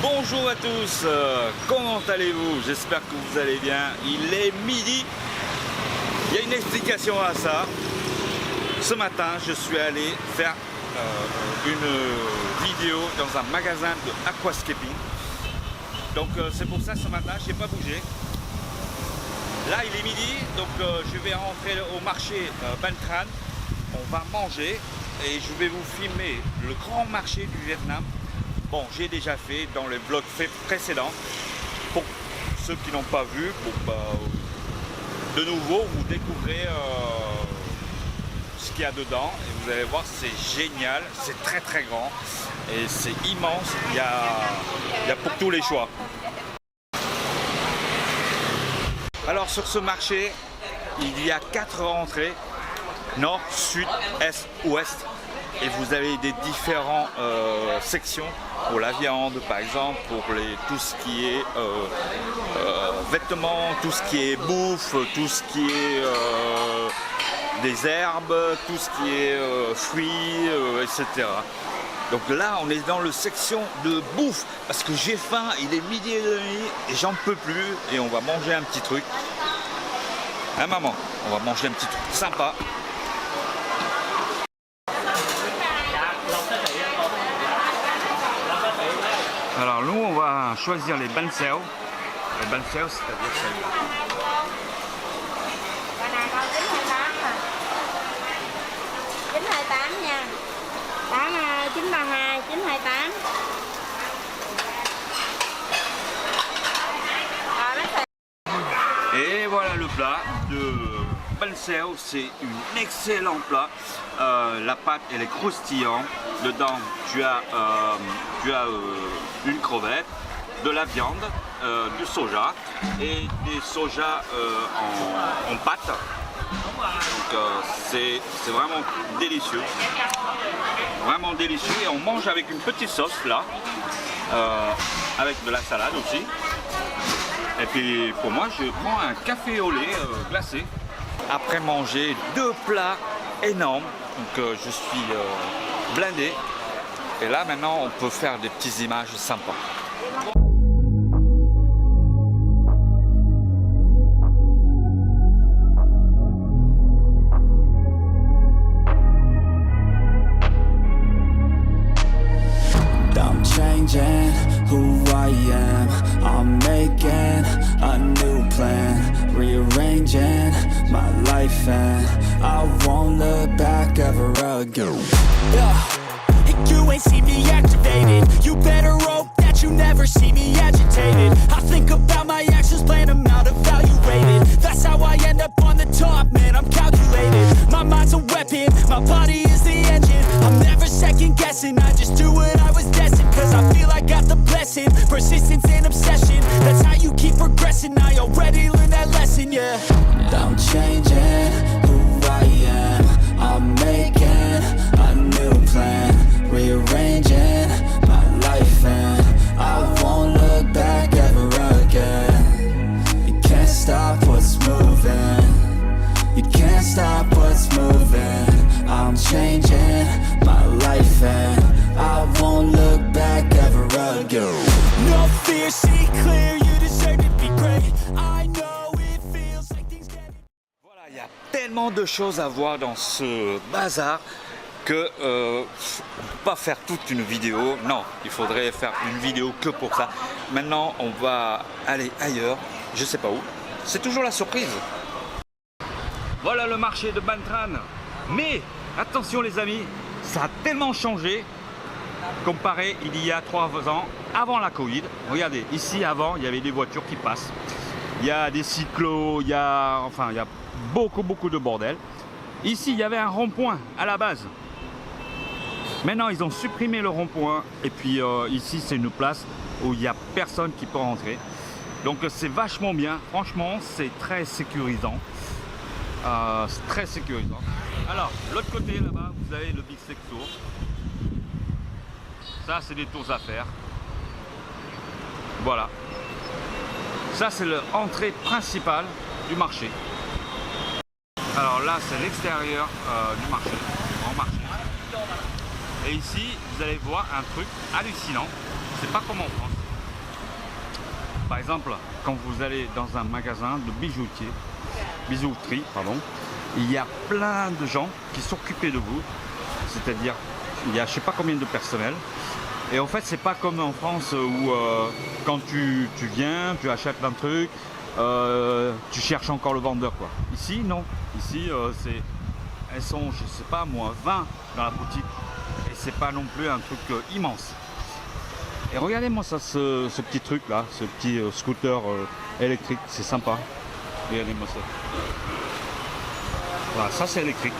Bonjour à tous, comment allez-vous? J'espère que vous allez bien. Il est midi. Il y a une explication à ça. Ce matin, je suis allé faire une vidéo dans un magasin de aquascaping. Donc c'est pour ça ce matin, je n'ai pas bougé. Là, il est midi, donc je vais rentrer au marché Ban-Tran. On va manger et je vais vous filmer le grand marché du Vietnam. Bon, j'ai déjà fait dans les vlogs précédents. Pour ceux qui n'ont pas vu, de nouveau, vous découvrez ce qu'il y a dedans. Et vous allez voir, c'est génial, c'est très très grand et c'est immense. Il y a pour tous les choix. Alors sur ce marché, il y a 4 entrées, nord, sud, est, ouest. Et vous avez des différentes sections pour la viande, par exemple, pour tout ce qui est vêtements, tout ce qui est bouffe, tout ce qui est des herbes, tout ce qui est fruits, etc. Donc là, on est dans la section de bouffe, parce que j'ai faim, il est midi et demi, et j'en peux plus, et on va manger un petit truc. Hein maman, on va manger un petit truc sympa. Alors nous, on va choisir les bánh xèo. Les bánh xèo, c'est-à-dire celle-là. Et voilà le plat de bánh xèo, c'est un excellent plat. La pâte elle est croustillante. Dedans tu as une crevette, de la viande, du soja et des soja en pâte. Donc c'est vraiment délicieux. Vraiment délicieux et on mange avec une petite sauce là, avec de la salade aussi. Et puis pour moi je prends un café au lait glacé. Après manger 2 plats énormes, donc je suis blindé. Et là maintenant on peut faire des petites images sympas. I'm changing who I am. I'm making a new plan, rearranging my life, and I won't look back ever again. You ain't see me activated. You better hope that you never see me agitated. I think about my actions, plan them out, evaluated. That's how I end up on the top, man, I'm calculated. My mind's a weapon, my body is the engine. I'm never second guessing, I just do what I was destined. Cause I feel I got the blessing, persistence and obsession. That's how you keep progressing, I already learned that lesson, yeah. I'm changing who I am. I'm making a new plan, rearranging my life, and I won't look back ever again. You can't stop what's moving. You can't stop what's moving. I'm changing my life, and I won't look back ever again. No fear, see clear, you deserve to be great. I know it feels like things get... Voilà, il y a tellement de choses à voir dans ce bazar que pas faire toute une vidéo. Non, il faudrait faire une vidéo que pour ça. Maintenant, on va aller ailleurs, je sais pas où. C'est toujours la surprise. Voilà le marché de Ban-Tran. Mais attention les amis, ça a tellement changé comparé il y a 3 ans avant la Covid. Regardez, ici avant, il y avait des voitures qui passent. Il y a des cyclos, il y a beaucoup de bordel. Ici, il y avait un rond-point à la base. Maintenant, ils ont supprimé le rond-point. Et puis ici, c'est une place où il n'y a personne qui peut rentrer. Donc c'est vachement bien. Franchement, c'est très sécurisant. C'est très sécurisant. Alors, l'autre côté, là-bas, vous avez le Big Six Tour. Ça, c'est des tours à faire. Voilà. Ça, c'est l'entrée principale du marché. Alors là, c'est l'extérieur du marché, grand marché. Et ici, vous allez voir un truc hallucinant. C'est pas comme en France. Par exemple, quand vous allez dans un magasin de bijouterie, pardon, il y a plein de gens qui s'occupent de vous. C'est-à-dire, il y a je sais pas combien de personnel. Et en fait, c'est pas comme en France où quand tu viens, tu achètes un truc, tu cherches encore le vendeur, quoi. Ici, non. Ici, elles sont, je sais pas moi, 20 dans la boutique. Et c'est pas non plus un truc immense. Et regardez-moi ça, ce petit truc là, ce petit scooter électrique, c'est sympa. Regardez-moi ça. Voilà, ça c'est électrique.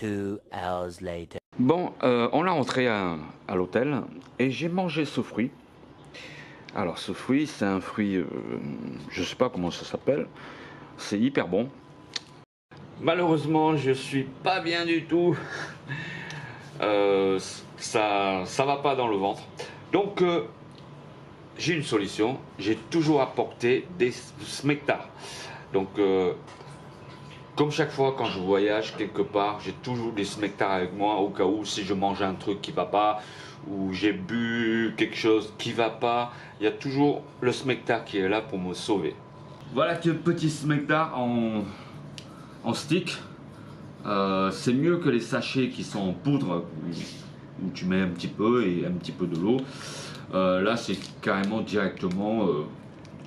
2 hours later. Bon, on est rentré à l'hôtel et j'ai mangé ce fruit. Alors ce fruit, c'est un fruit, je sais pas comment ça s'appelle, c'est hyper bon. Malheureusement, je suis pas bien du tout. Ça va pas dans le ventre. Donc j'ai une solution. J'ai toujours apporté des smectars. Donc comme chaque fois quand je voyage quelque part, j'ai toujours des smectars avec moi au cas où si je mange un truc qui va pas ou j'ai bu quelque chose qui va pas, il y a toujours le smectar qui est là pour me sauver. Voilà que petit smectar en stick. C'est mieux que les sachets qui sont en poudre où tu mets un petit peu et un petit peu de l'eau. Là c'est carrément directement,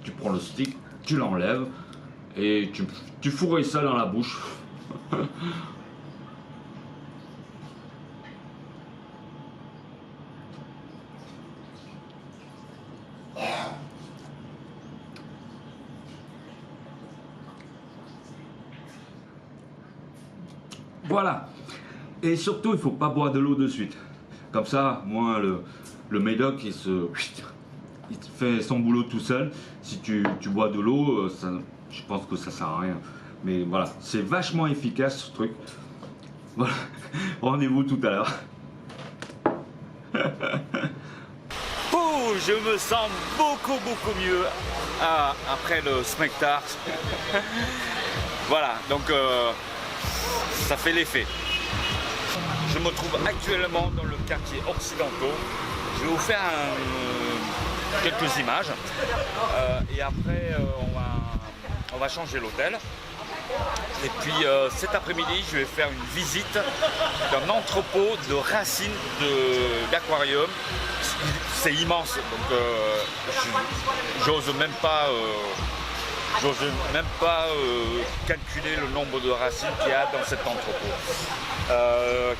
tu prends le stick, tu l'enlèves et tu fourrais ça dans la bouche. Voilà. Et surtout, il ne faut pas boire de l'eau de suite. Comme ça, moi, le médoc, il fait son boulot tout seul. Si tu bois de l'eau, je pense que ça sert à rien. Mais voilà, c'est vachement efficace ce truc. Voilà. Rendez-vous tout à l'heure. Oh, je me sens beaucoup mieux après le smectar. Voilà, donc ça fait l'effet. Je me trouve actuellement dans le quartier occidentaux. Je vais vous faire quelques images et après on va changer l'hôtel. Et puis cet après-midi, je vais faire une visite d'un entrepôt de racines d'aquarium. C'est immense, donc j'ose même pas calculer le nombre de racines qu'il y a dans cet entrepôt.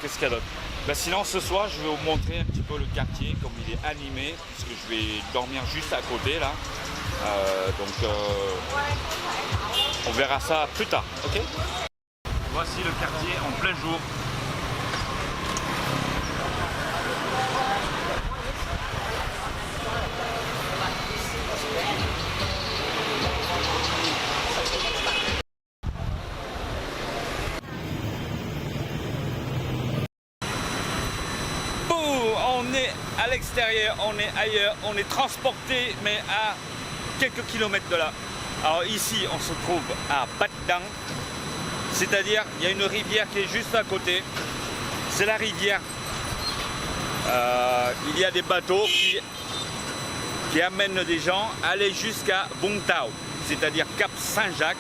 Qu'est-ce qu'il y a d'autre? Ben sinon ce soir je vais vous montrer un petit peu le quartier comme il est animé, puisque je vais dormir juste à côté là. Donc on verra ça plus tard, ok? Voici le quartier en plein jour. On est à l'extérieur, on est ailleurs, on est transporté mais à quelques kilomètres de là. Alors ici on se trouve à Bat Dang, c'est-à-dire il y a une rivière qui est juste à côté. C'est la rivière. Il y a des bateaux qui amènent des gens à aller jusqu'à Vung Tau, c'est-à-dire Cap Saint-Jacques.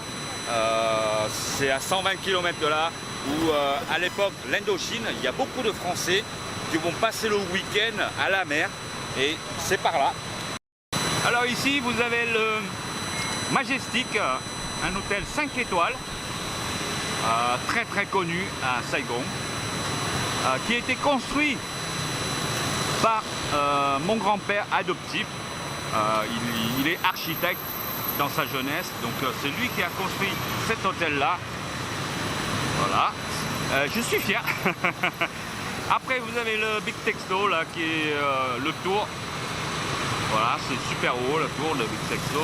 C'est à 120 km de là où à l'époque l'Indochine, il y a beaucoup de Français qui vont passer le week-end à la mer et c'est par là. Alors ici vous avez le Majestic, un hôtel 5 étoiles très connu à Saigon, qui a été construit par mon grand-père adoptif. Il est architecte dans sa jeunesse, donc c'est lui qui a construit cet hôtel là. Voilà, je suis fier. Après vous avez le Big Texto là qui est le tour. Voilà, c'est super haut le tour de Big Texto.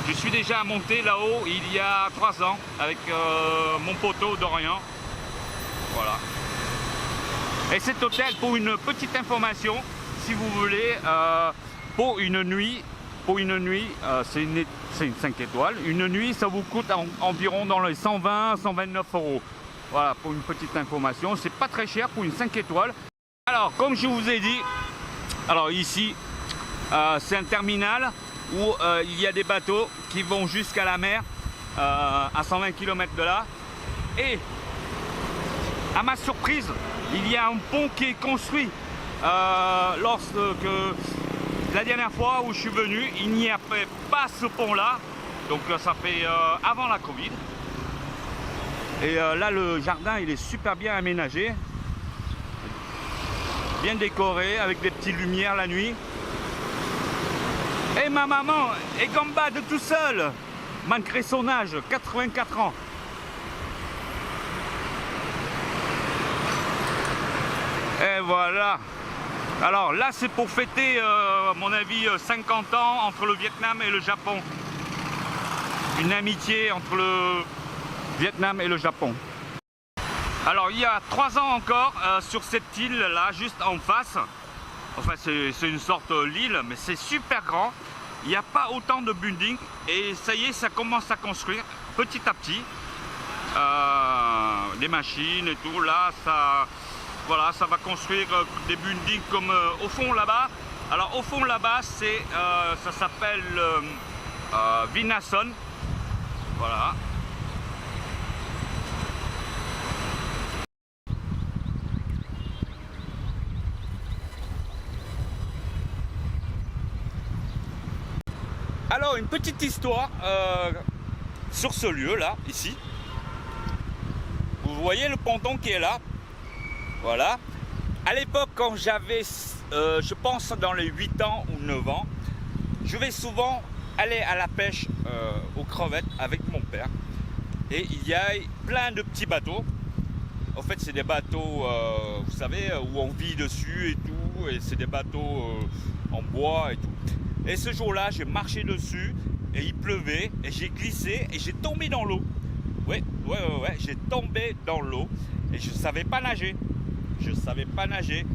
Je suis déjà monté là-haut il y a 3 ans avec mon poteau d'Orient. Voilà. Et cet hôtel, pour une petite information, si vous voulez, pour une nuit, c'est une 5 étoiles. Une nuit, ça vous coûte environ dans les 120-129 €. Voilà, pour une petite information, c'est pas très cher pour une 5 étoiles. Alors, comme je vous ai dit, Alors ici, c'est un terminal où il y a des bateaux qui vont jusqu'à la mer à 120 km de là. Et à ma surprise, il y a un pont qui est construit. Lorsque la dernière fois où je suis venu, il n'y avait pas ce pont-là. Donc ça fait avant la Covid. Et là, le jardin, il est super bien aménagé. Bien décoré, avec des petites lumières la nuit. Et ma maman est gambade tout seul, malgré son âge, 84 ans. Et voilà. Alors là, c'est pour fêter, à mon avis, 50 ans entre le Vietnam et le Japon. Une amitié entre le Vietnam et le Japon. Alors il y a 3 ans encore, sur cette île là, juste en face, enfin c'est une sorte d'île, mais c'est super grand. Il n'y a pas autant de buildings et ça y est, ça commence à construire petit à petit. Des machines et tout, là ça, voilà, ça va construire des buildings comme au fond là-bas. Alors au fond là-bas, c'est ça s'appelle Vinason. Voilà. Alors une petite histoire sur ce lieu là, ici. Vous voyez le ponton qui est là. Voilà. À l'époque, quand j'avais, je pense dans les 8 ans ou 9 ans, je vais souvent aller à la pêche aux crevettes avec mon père. Et il y a plein de petits bateaux. En fait, c'est des bateaux, vous savez, où on vit dessus et tout. Et c'est des bateaux en bois et tout. Et ce jour-là, j'ai marché dessus et il pleuvait et j'ai glissé et j'ai tombé dans l'eau. Ouais, j'ai tombé dans l'eau et je ne savais pas nager. Je ne savais pas nager.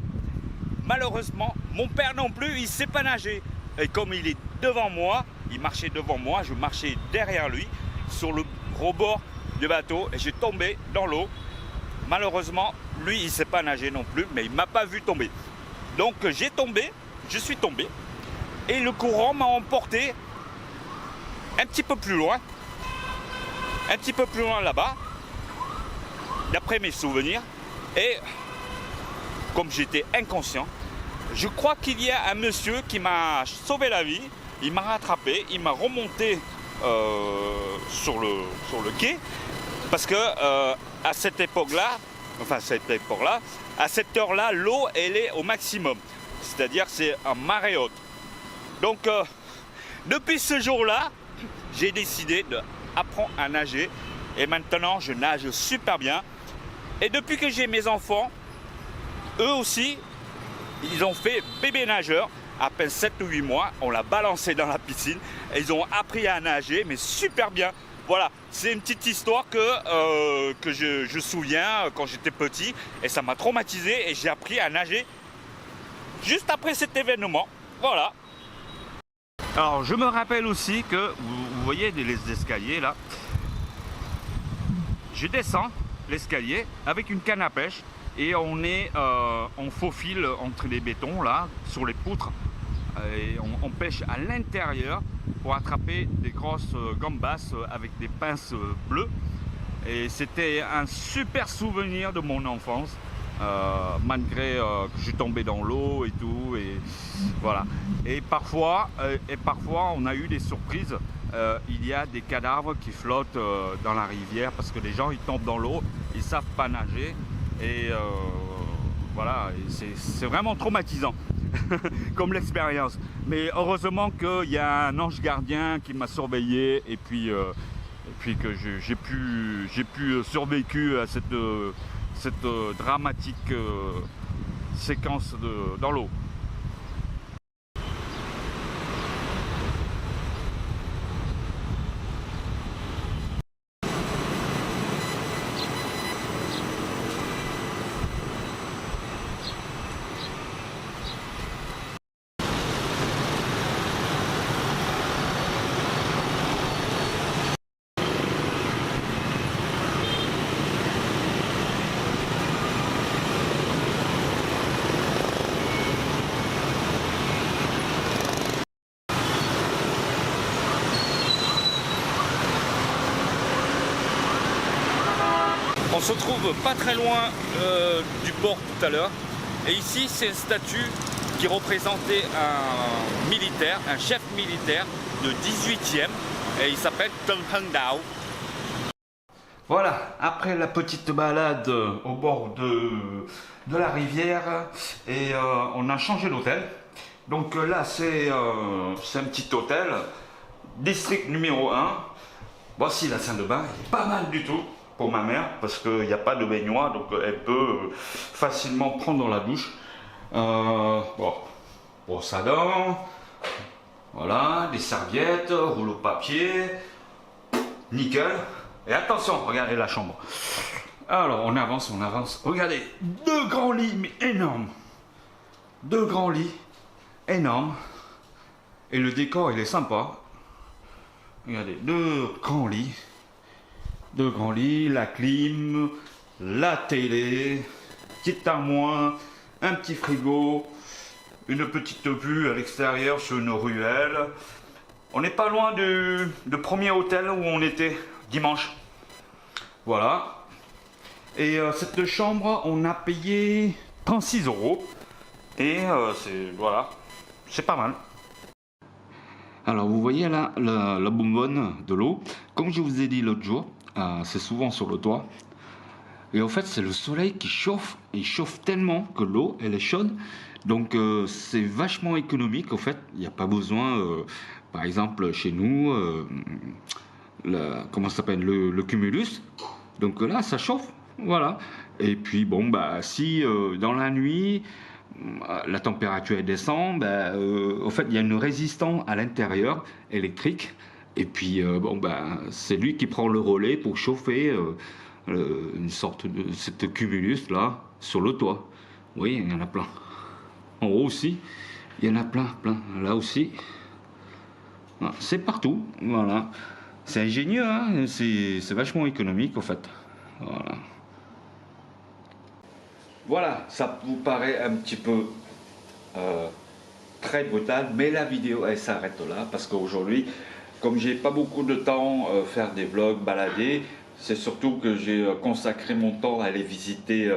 Malheureusement, mon père non plus, il ne sait pas nager. Et comme il est devant moi, il marchait devant moi, je marchais derrière lui sur le rebord du bateau et j'ai tombé dans l'eau. Malheureusement, lui, il ne sait pas nager non plus, mais il ne m'a pas vu tomber. Donc j'ai tombé, je suis tombé. Et le courant m'a emporté un petit peu plus loin là-bas, d'après mes souvenirs. Et comme j'étais inconscient, je crois qu'il y a un monsieur qui m'a sauvé la vie. Il m'a rattrapé, il m'a remonté sur le quai, parce que à cette époque-là, à cette heure-là, l'eau elle est au maximum, c'est-à-dire c'est un marée haute. Donc, depuis ce jour-là, j'ai décidé d'apprendre à nager. Et maintenant, je nage super bien. Et depuis que j'ai mes enfants, eux aussi, ils ont fait bébé nageur. À peine 7 ou 8 mois, on l'a balancé dans la piscine. Et ils ont appris à nager, mais super bien. Voilà, c'est une petite histoire que je souviens quand j'étais petit. Et ça m'a traumatisé et j'ai appris à nager juste après cet événement. Voilà. Alors je me rappelle aussi que, vous voyez les escaliers là, je descends l'escalier avec une canne à pêche et on est en faux fil entre les bétons là, sur les poutres, et on pêche à l'intérieur pour attraper des grosses gambas avec des pinces bleues. Et c'était un super souvenir de mon enfance. Malgré que je suis tombé dans l'eau et tout, et voilà. Et parfois on a eu des surprises. Il y a des cadavres qui flottent dans la rivière parce que les gens ils tombent dans l'eau, ils savent pas nager et voilà, c'est vraiment traumatisant comme l'expérience. Mais heureusement qu'il y a un ange gardien qui m'a surveillé et puis que j'ai pu survécu à cette dramatique séquence dans l'eau. On se trouve pas très loin du port tout à l'heure. Et ici, c'est une statue qui représentait un militaire, un chef militaire de 18e. Et il s'appelle Tung Hung Dao. Voilà, après la petite balade au bord de la rivière, et on a changé d'hôtel. Donc là, c'est un petit hôtel, district numéro 1. Voici la salle de bain, il est pas mal du tout pour ma mère, parce qu'il n'y a pas de baignoire, donc elle peut facilement prendre la douche. Bon, brosse à dents, voilà, des serviettes, rouleau de papier, nickel. Et attention, regardez la chambre. Alors, on avance, on avance. Regardez, 2 grands lits, mais énormes. 2 grands lits, énormes. Et le décor, il est sympa. Regardez, 2 grands lits. 2 grands lits, la clim, la télé, petite armoire, un petit frigo, une petite vue à l'extérieur sur une ruelle. On n'est pas loin du premier hôtel où on était dimanche. Voilà. Et cette chambre, on a payé 36 €. Et voilà, c'est pas mal. Alors vous voyez là la bonbonne de l'eau. Comme je vous ai dit l'autre jour, c'est souvent sur le toit. Et en fait, c'est le soleil qui chauffe. Il chauffe tellement que l'eau, elle est chaude. Donc c'est vachement économique. En fait, il n'y a pas besoin, par exemple chez nous, comment ça s'appelle, le cumulus. Donc là, ça chauffe. Voilà. Et puis bon, bah si dans la nuit la température elle descend, bah, en fait il y a une résistance à l'intérieur électrique. Et puis bon, bah c'est lui qui prend le relais pour chauffer une sorte de cette cumulus là sur le toit. Oui, il y en a plein. En haut aussi, il y en a plein. Là aussi. Voilà. C'est partout. Voilà. C'est ingénieux, hein, c'est vachement économique en fait. Voilà. Voilà, ça vous paraît un petit peu très brutal, mais la vidéo elle s'arrête là parce qu'aujourd'hui, comme j'ai pas beaucoup de temps faire des vlogs, balader, c'est surtout que j'ai consacré mon temps à aller visiter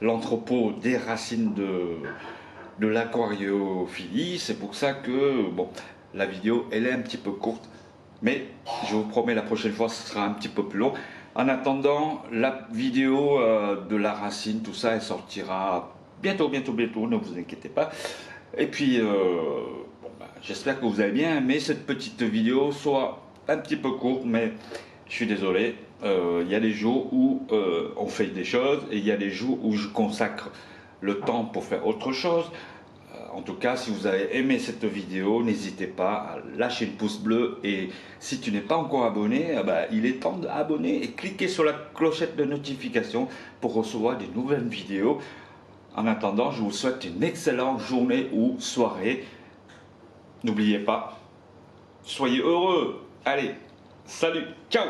l'entrepôt des racines de l'aquariophilie. C'est pour ça que bon, la vidéo elle est un petit peu courte, mais je vous promets la prochaine fois ce sera un petit peu plus long. En attendant, la vidéo de la racine, tout ça, elle sortira bientôt, ne vous inquiétez pas. Et puis, bon, bah, j'espère que vous avez bien aimé cette petite vidéo, soit un petit peu courte, mais je suis désolé. Il y a des jours où on fait des choses, et il y a des jours où je consacre le temps pour faire autre chose. En tout cas, si vous avez aimé cette vidéo, n'hésitez pas à lâcher le pouce bleu. Et si tu n'es pas encore abonné, il est temps d'abonner et cliquer sur la clochette de notification pour recevoir des nouvelles vidéos. En attendant, je vous souhaite une excellente journée ou soirée. N'oubliez pas, soyez heureux. Allez, salut, ciao!